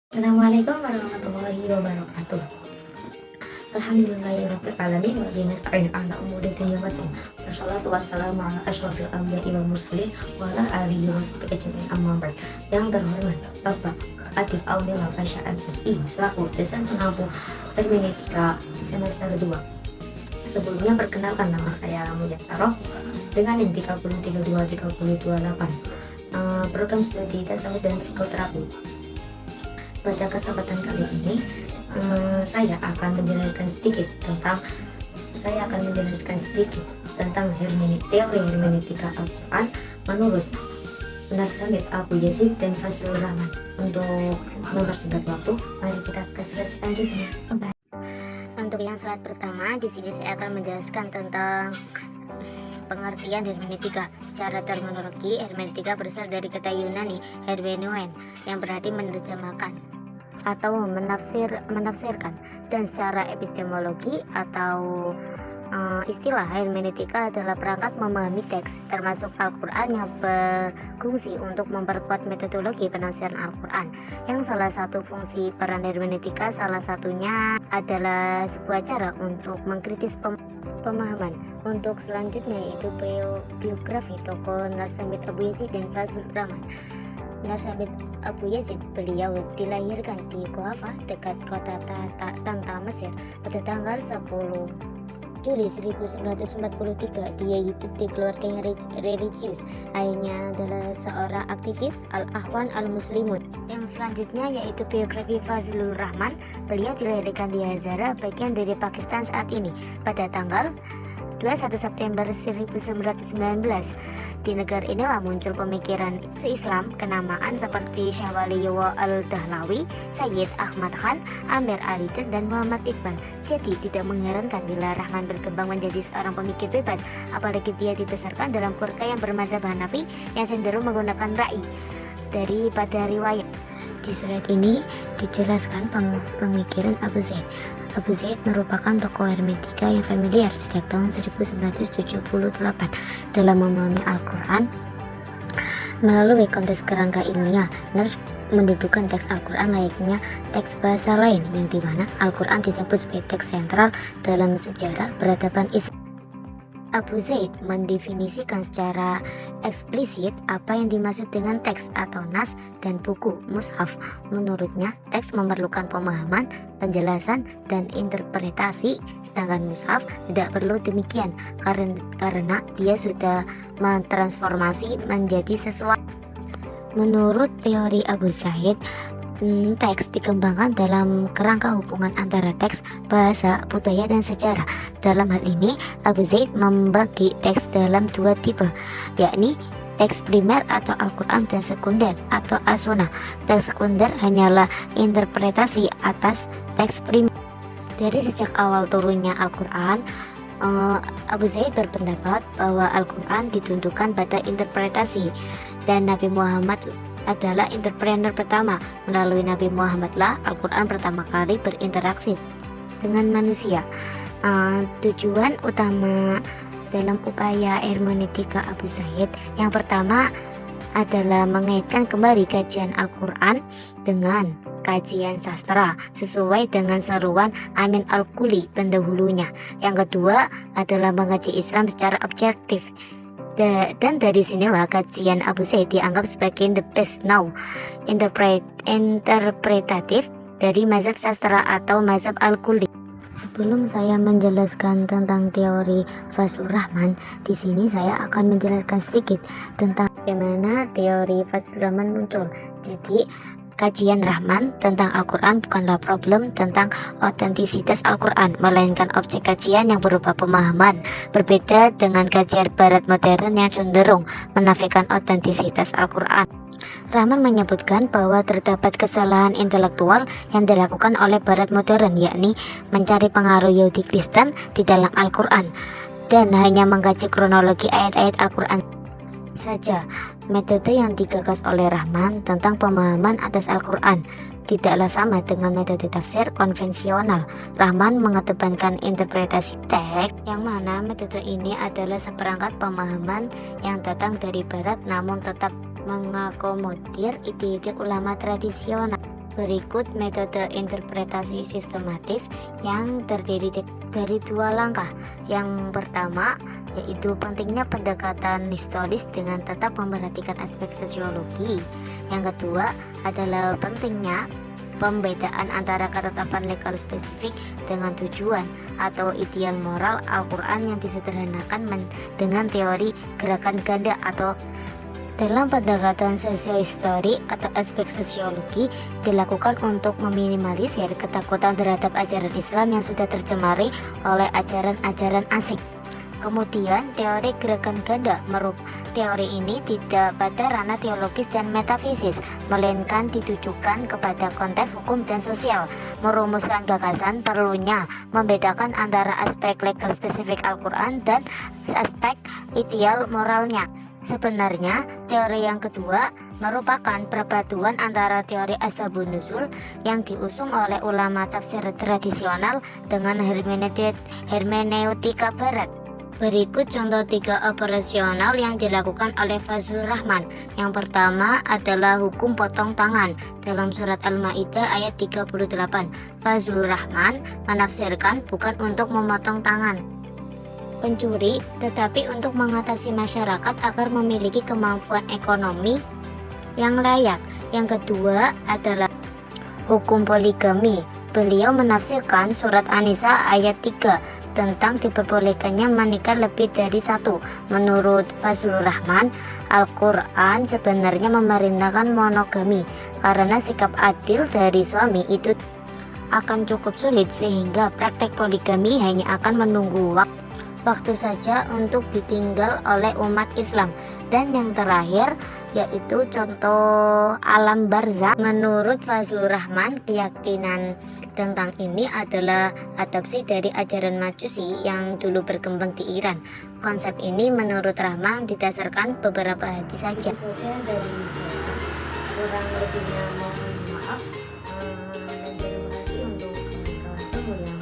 Assalamualaikum warahmatullahi wabarakatuh. Alhamdulillahirabbil alamin wa bihi nasta'in ala umuri dunya waddin. Wassalatu wassalamu ala asyrofil anbiya'i wal mursalin wa ala alihi wa sahbihi ajmain amma ba'd. Yang terhormat Bapak Adib Aulil Fasya'al SI selaku dosen pengampu hermeneutika semester 2. Sebelumnya perkenalkan, nama saya Muyasaroh dengan NIM 3032328. Program studi tasawuf dan psikoterapi. Pada kesempatan kali ini saya akan menjelaskan sedikit tentang teori hermeneutika Al-Quran menurut Narsabit Abu Yazid dan Fazlur Rahman. Untuk mempersingkat waktu, mari kita ke slide selanjutnya. Untuk yang slide pertama, di sini saya akan menjelaskan tentang pengertian hermeneutika. Secara terminologi, hermeneutika berasal dari kata Yunani hermeneuen yang berarti menerjemahkan atau menafsirkan, dan secara epistemologi atau istilah hermeneutika adalah perangkat memahami teks termasuk Al-Quran yang berfungsi untuk memperkuat metodologi penafsiran Al-Quran. Yang salah satu fungsi peran hermeneutika salah satunya adalah sebuah cara untuk mengkritis pemahaman. Untuk selanjutnya yaitu biografi tokoh Narsabit Abu Yazid dan Fazlur Rahman. Narsabit Abu Yazid, beliau dilahirkan di Kuhafa dekat kota Tanta, Mesir pada tanggal 10 Juli 1943. Dia hidup di keluarga yang religius. Ayahnya adalah seorang aktivis Al-Ahwan Al-Muslimun. Yang selanjutnya yaitu biografi Fazlur Rahman. Beliau dilahirkan di Hazara, bagian dari Pakistan saat ini, pada tanggal 21 September 1919. Di negara inilah muncul pemikiran se-Islam kenamaan seperti Syah Waliullah Al-Dahlawi, Sayyid Ahmad Khan, Amir Aliden, dan Muhammad Iqbal. Jadi tidak mengherankan bila Rahman berkembang menjadi seorang pemikir bebas, apalagi dia dibesarkan dalam keluarga yang bermadzhab Hanafi yang cenderung menggunakan ra'i daripada riwayat. Di slide ini dijelaskan pemikiran Abu Zaid. Abu Zaid merupakan tokoh hermeneutika yang familiar sejak tahun 1978 dalam memahami Al-Quran melalui konteks kerangka ilmiah. Nars mendudukan teks Al-Quran layaknya teks bahasa lain, yang dimana Al-Quran disebut sebagai teks sentral dalam sejarah peradaban Islam. Abu Zaid mendefinisikan secara eksplisit apa yang dimaksud dengan teks atau nas dan buku mushaf. Menurutnya, teks memerlukan pemahaman, penjelasan, dan interpretasi, sedangkan mushaf tidak perlu demikian karena dia sudah mentransformasi menjadi sesuatu. Menurut teori Abu Zaid, teks dikembangkan dalam kerangka hubungan antara teks, bahasa, budaya, dan sejarah. Dalam hal ini, Abu Zaid membagi teks dalam dua tipe, yakni teks primer atau Al-Quran dan sekunder atau As-Sunnah. Teks sekunder hanyalah interpretasi atas teks primer. Dari sejak awal turunnya Al-Quran, Abu Zaid berpendapat bahwa Al-Quran ditundukkan pada interpretasi, dan Nabi Muhammad adalah entrepreneur pertama. Melalui Nabi Muhammad lah Al-Quran pertama kali berinteraksi dengan manusia. Tujuan utama dalam upaya hermeneutika Abu Zaid yang pertama adalah mengaitkan kembali kajian Al-Quran dengan kajian sastra sesuai dengan seruan Amin Al-Quli pendahulunya. Yang kedua adalah mengaji Islam secara objektif. Dan dari sinilah kajian Abu Zaid dianggap sebagai the best now interpretatif dari mazhab sastra atau mazhab Al-Quli. Sebelum saya menjelaskan tentang teori Fazlur Rahman, di sini saya akan menjelaskan sedikit tentang bagaimana teori Fazlur Rahman muncul. Jadi, kajian Rahman tentang Al-Quran bukanlah problem tentang otentisitas Al-Quran, melainkan objek kajian yang berupa pemahaman. Berbeda dengan kajian barat modern yang cenderung menafikan otentisitas Al-Quran. Rahman menyebutkan bahwa terdapat kesalahan intelektual yang dilakukan oleh barat modern, yakni mencari pengaruh Yahudi Kristen di dalam Al-Quran dan hanya mengkaji kronologi ayat-ayat Al-Quran saja. Metode yang digagas oleh Rahman tentang pemahaman atas Al-Quran tidaklah sama dengan metode tafsir konvensional. Rahman mengedepankan interpretasi teks, yang mana metode ini adalah seperangkat pemahaman yang datang dari barat namun tetap mengakomodir ide-ide ulama tradisional. Berikut metode interpretasi sistematis yang terdiri dari 2 langkah. Yang pertama yaitu pentingnya pendekatan historis dengan tetap memperhatikan aspek sosiologi. Yang kedua adalah pentingnya pembedaan antara ketetapan legal spesifik dengan tujuan atau ideal moral Al-Quran yang disederhanakan dengan teori gerakan ganda. Atau dalam pendekatan sosiohistori atau aspek sosiologi dilakukan untuk meminimalisir ketakutan terhadap ajaran Islam yang sudah tercemari oleh ajaran-ajaran asing. Kemudian teori gerakan ganda teori ini tidak pada ranah teologis dan metafisis, melainkan ditujukan kepada konteks hukum dan sosial, merumuskan gagasan perlunya membedakan antara aspek legal spesifik Al-Quran dan aspek ideal moralnya. Sebenarnya teori yang kedua merupakan perpaduan antara teori asbabun nuzul yang diusung oleh ulama tafsir tradisional dengan hermeneutika barat. Berikut contoh 3 operasional yang dilakukan oleh Fazlur Rahman. Yang pertama adalah hukum potong tangan. Dalam surat Al-Maidah ayat 38, Fazlur Rahman menafsirkan bukan untuk memotong tangan pencuri, tetapi untuk mengatasi masyarakat agar memiliki kemampuan ekonomi yang layak. Yang kedua adalah hukum poligami. Beliau menafsirkan surat An-Nisa ayat 3 tentang diperbolehkannya menikah lebih dari 1. Menurut Fazlur Rahman, Al-Quran sebenarnya memerintahkan monogami karena sikap adil dari suami itu akan cukup sulit, sehingga praktek poligami hanya akan menunggu waktu saja untuk ditinggal oleh umat Islam. Dan yang terakhir yaitu contoh alam barzakh. Menurut Fazlur Rahman, keyakinan tentang ini adalah adopsi dari ajaran Majusi yang dulu berkembang di Iran. Konsep ini menurut Rahman didasarkan beberapa hadis saja. Itu saja dari saya, kurang lebihnya mohon maaf, dan terima kasih untuk kawan-kawan semua yang